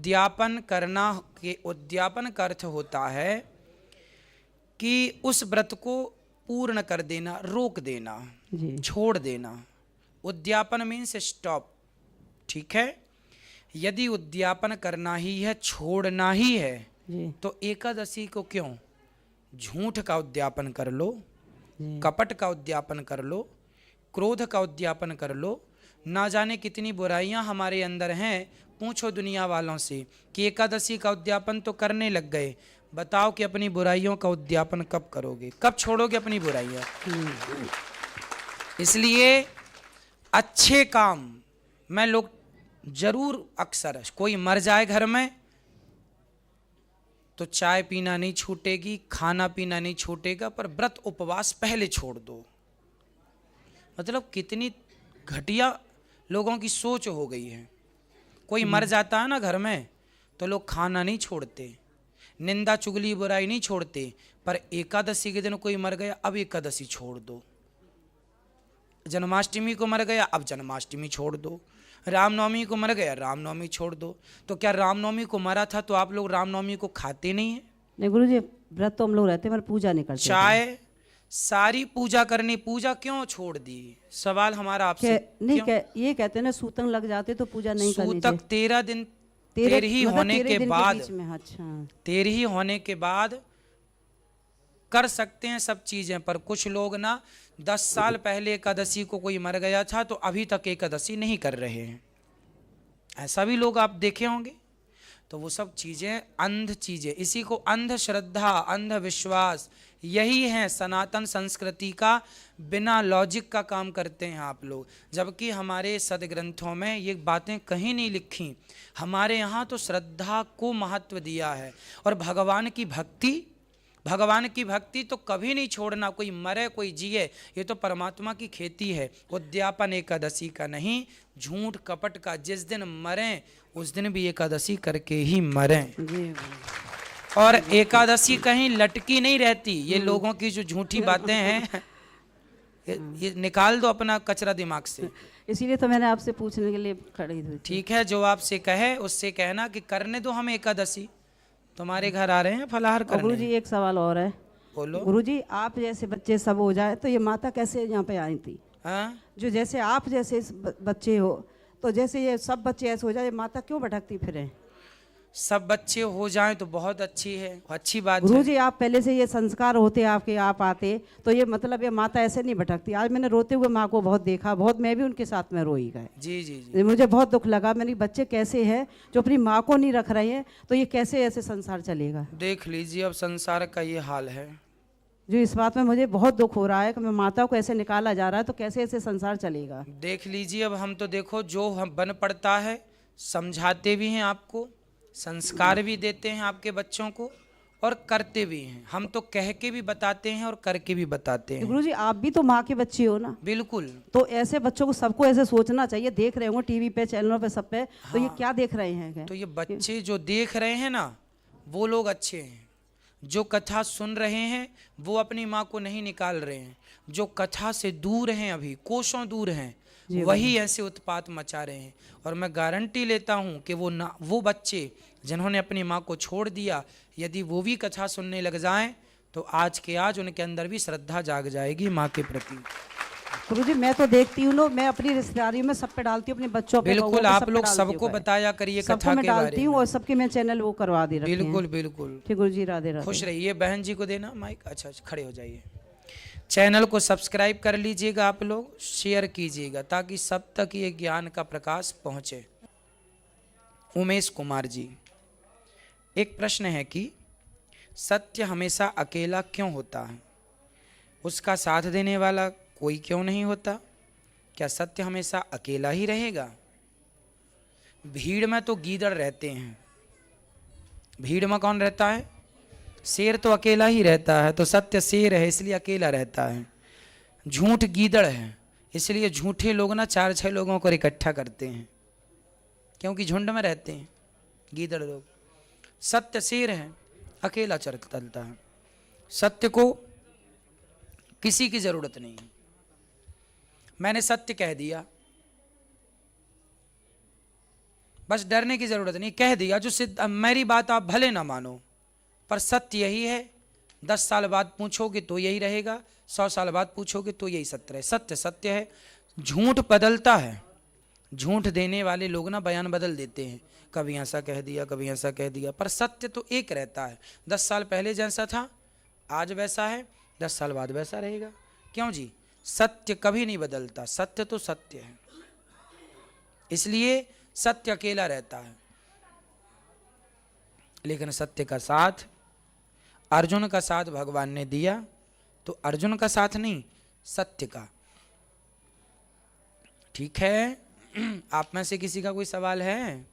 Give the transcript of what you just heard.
उद्यापन करना के उद्यापन का अर्थ होता है कि उस व्रत को पूर्ण कर देना, रोक देना, छोड़ देना। उद्यापन मीन्स स्टॉप, ठीक है। यदि उद्यापन करना ही है, छोड़ना ही है, तो एकादशी को क्यों, झूठ का उद्यापन कर लो, कपट का उद्यापन कर लो, क्रोध का उद्यापन कर लो। ना जाने कितनी बुराइयां हमारे अंदर हैं। पूछो दुनिया वालों से कि एकादशी का उद्यापन तो करने लग गए, बताओ कि अपनी बुराइयों का उद्यापन कब करोगे, कब छोड़ोगे अपनी बुराइयां। इसलिए अच्छे काम में लोग जरूर, अक्सर कोई मर जाए घर में तो चाय पीना नहीं छूटेगी, खाना पीना नहीं छूटेगा, पर व्रत उपवास पहले छोड़ दो। मतलब कितनी घटिया लोगों की सोच हो गई है। कोई मर जाता है ना घर में तो लोग खाना नहीं छोड़ते, निंदा चुगली बुराई नहीं छोड़ते, पर एकादशी के दिन कोई मर गया, अब एकादशी छोड़ दो। जन्माष्टमी को मर गया, अब जन्माष्टमी छोड़ दो। रामनवमी को मर गया, रामनवमी छोड़ दो। तो क्या रामनवमी को मरा था तो आप लोग रामनवमी को खाते नहीं है? नहीं गुरुजी, व्रत तो हम लोग रहते हैं पर पूजा नहीं करते। चाहे सारी पूजा करनी, पूजा क्यों छोड़ दी? सवाल हमारा आपसे नहीं ये कहते हैं ना सूतक लग जाते तो पूजा नहीं करनी चाहिए। सूतक 13 दिन तेरही होने के बाद, अच्छा, तेरही होने के बाद कर सकते हैं सब चीजें। पर कुछ लोग ना 10 साल पहले एकादशी को कोई मर गया था तो अभी तक एकादशी नहीं कर रहे हैं, ऐसा भी लोग आप देखे होंगे। तो वो सब चीजें अंध चीजें, इसी को अंधश्रद्धा, अंधविश्वास, यही है सनातन संस्कृति का बिना लॉजिक का काम करते हैं आप लोग। जबकि हमारे सदग्रंथों में ये बातें कहीं नहीं लिखी। हमारे यहाँ तो श्रद्धा को महत्व दिया है और भगवान की भक्ति, भगवान की भक्ति तो कभी नहीं छोड़ना। कोई मरे कोई जिए, ये तो परमात्मा की खेती है। उद्यापन एकादशी का नहीं, झूठ कपट का। जिस दिन मरें उस दिन भी एकादशी करके ही मरें। और एकादशी कहीं लटकी नहीं रहती। ये लोगों की जो झूठी बातें हैं ये निकाल दो अपना कचरा दिमाग से। इसीलिए तो मैंने आपसे पूछने के लिए खड़ी हुई। ठीक है, जो आपसे कहे उससे कहना कि करने दो हमें एकादशी, तुम्हारे घर आ रहे हैं फलाहार करने। गुरुजी एक सवाल और है। बोलो। गुरुजी आप जैसे बच्चे सब हो जाए तो ये माता कैसे यहाँ पे आई थी? हाँ? जो जैसे आप जैसे बच्चे हो तो जैसे ये सब बच्चे ऐसे हो जाए, माता क्यों भटकती फिरे? सब बच्चे हो जाएं तो बहुत अच्छी है, अच्छी बात है। गुरुजी आप पहले से ये संस्कार होते आपके, आप आते तो ये मतलब ये माता ऐसे नहीं भटकती। आज मैंने रोते हुए माँ को बहुत देखा, बहुत मैं भी उनके साथ में रोई गए। जी जी जी, मुझे बहुत दुख लगा। मेरे बच्चे कैसे हैं जो अपनी माँ को नहीं रख रहे हैं, तो ये कैसे ऐसे संसार चलेगा? देख लीजिए अब संसार का ये हाल है। जो इस बात में मुझे बहुत दुख हो रहा है कि मैं माता को ऐसे निकाला जा रहा है, तो कैसे ऐसे संसार चलेगा? देख लीजिए अब हम तो देखो जो हम बन पड़ता है, समझाते भी हैं आपको, संस्कार भी देते हैं आपके बच्चों को और करते भी हैं। हम तो कह के भी बताते हैं और करके भी बताते हैं। गुरुजी आप भी तो माँ के बच्चे हो ना? बिल्कुल। तो ऐसे बच्चों को सबको ऐसे सोचना चाहिए। देख रहे होंगे टीवी पे, चैनलों पे, सब पे। हाँ, तो ये क्या देख रहे हैं? तो ये बच्चे जो देख रहे हैं ना वो लोग अच्छे हैं। जो कथा सुन रहे हैं वो अपनी माँ को नहीं निकाल रहे हैं। जो कथा से दूर हैं, अभी कोसों दूर हैं, वही ऐसे उत्पात मचा रहे हैं। और मैं गारंटी लेता हूँ कि वो बच्चे जिन्होंने अपनी माँ को छोड़ दिया, यदि वो भी कथा सुनने लग जाएं तो आज के आज उनके अंदर भी श्रद्धा जाग जाएगी माँ के प्रति। गुरुजी मैं तो देखती हूँ ना, मैं अपनी रिश्तेदारियों में सब पे डालती हूँ, अपने बच्चों पे। बिल्कुल, आप लोग सबको बताया करिए कथा के बारे में। और सबके मैं चैनल वो करवा दे रखे हैं। बिल्कुल बिल्कुल। ठीक गुरुजी, राधे राधे। खुश रहिए। बहन जी को देना माइक। अच्छा खड़े हो जाइए। चैनल को सब्सक्राइब कर लीजिएगा आप लोग, शेयर कीजिएगा ताकि सब तक ये ज्ञान का प्रकाश पहुंचे। उमेश कुमार जी, एक प्रश्न है कि सत्य हमेशा अकेला क्यों होता है? उसका साथ देने वाला कोई क्यों नहीं होता? क्या सत्य हमेशा अकेला ही रहेगा? भीड़ में तो गीदड़ रहते हैं, भीड़ में कौन रहता है? शेर तो अकेला ही रहता है, तो सत्य शेर है इसलिए अकेला रहता है। झूठ गीदड़ है इसलिए झूठे लोग ना 4-6 लोगों को इकट्ठा करते हैं, क्योंकि झुंड में रहते हैं गीदड़ लोग। सत्य शेर है, अकेला चलता है। सत्य को किसी की जरूरत नहीं है। मैंने सत्य कह दिया, बस डरने की जरूरत नहीं, कह दिया जो सिद्ध। अब मेरी बात आप भले ना मानो, पर सत्य यही है। 10 साल बाद पूछोगे तो यही रहेगा, 100 साल बाद पूछोगे तो यही सत्य है। सत्य सत्य है। झूठ बदलता है, झूठ देने वाले लोग ना बयान बदल देते हैं, कभी ऐसा कह दिया कभी ऐसा कह दिया, पर सत्य तो एक रहता है। 10 साल पहले जैसा था आज वैसा है, 10 साल बाद वैसा रहेगा। क्यों जी? सत्य कभी नहीं बदलता, सत्य तो सत्य है, इसलिए सत्य अकेला रहता है। लेकिन सत्य का साथ, अर्जुन का साथ भगवान ने दिया, तो अर्जुन का साथ नहीं, सत्य का। ठीक है, आप में से किसी का कोई सवाल है?